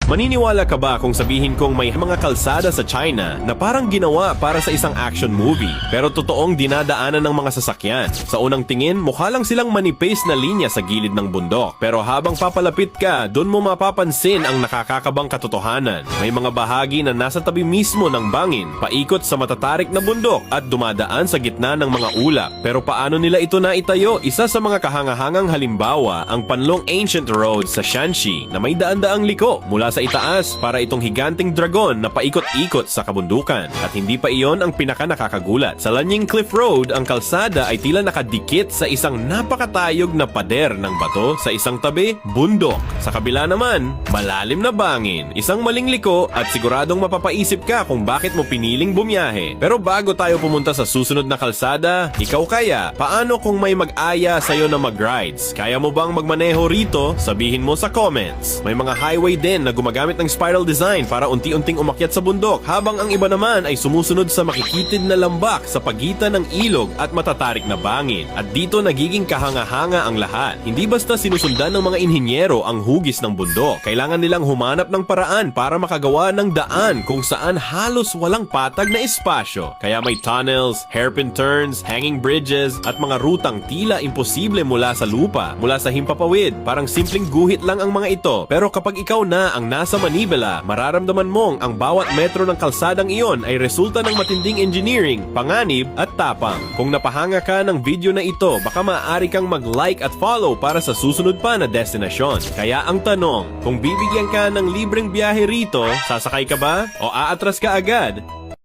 Maniniwala ka ba kung sabihin kong may mga kalsada sa China na parang ginawa para sa isang action movie, pero totoong dinadaanan ng mga sasakyan? Sa unang tingin, mukha lang silang manipis na linya sa gilid ng bundok. Pero habang papalapit ka, doon mo mapapansin ang nakakakabang katotohanan. May mga bahagi na nasa tabi mismo ng bangin, paikot sa matatarik na bundok at dumadaan sa gitna ng mga ulap. Pero paano nila ito naitayo? Isa sa mga kahangahangang halimbawa, ang Panlong Ancient Road sa Shanxi na may daan-daang liko mula sa itaas para itong higanting dragon na paikot-ikot sa kabundukan. At hindi pa iyon ang pinaka nakakagulat. Sa Lanying Cliff Road, ang kalsada ay tila nakadikit sa isang napakatayog na pader ng bato, sa isang tabi, bundok. Sa kabila naman, malalim na bangin, isang maling liko at siguradong mapapaisip ka kung bakit mo piniling bumiyahe. Pero bago tayo pumunta sa susunod na kalsada, ikaw kaya, paano kung may mag-aya sa'yo na mag-rides? Kaya mo bang magmaneho rito? Sabihin mo sa comments. May mga highway din na gumagamit ng spiral design para unti-unting umakyat sa bundok, habang ang iba naman ay sumusunod sa makikitid na lambak sa pagitan ng ilog at matatarik na bangin. At dito nagiging kahanga-hanga ang lahat. Hindi basta sinusundan ng mga inhinyero ang hugis ng bundok. Kailangan nilang humanap ng paraan para makagawa ng daan kung saan halos walang patag na espasyo. Kaya may tunnels, hairpin turns, hanging bridges, at mga rutang tila imposible mula sa lupa, mula sa himpapawid. Parang simpleng guhit lang ang mga ito. Pero kapag ikaw na ang nasa Manibela, mararamdaman mong ang bawat metro ng kalsadang iyon ay resulta ng matinding engineering, panganib at tapang. Kung napahanga ka ng video na ito, baka maaari kang mag-like at follow para sa susunod pa na destinasyon. Kaya ang tanong, kung bibigyan ka ng libreng biyahe rito, sasakay ka ba o aatras ka agad?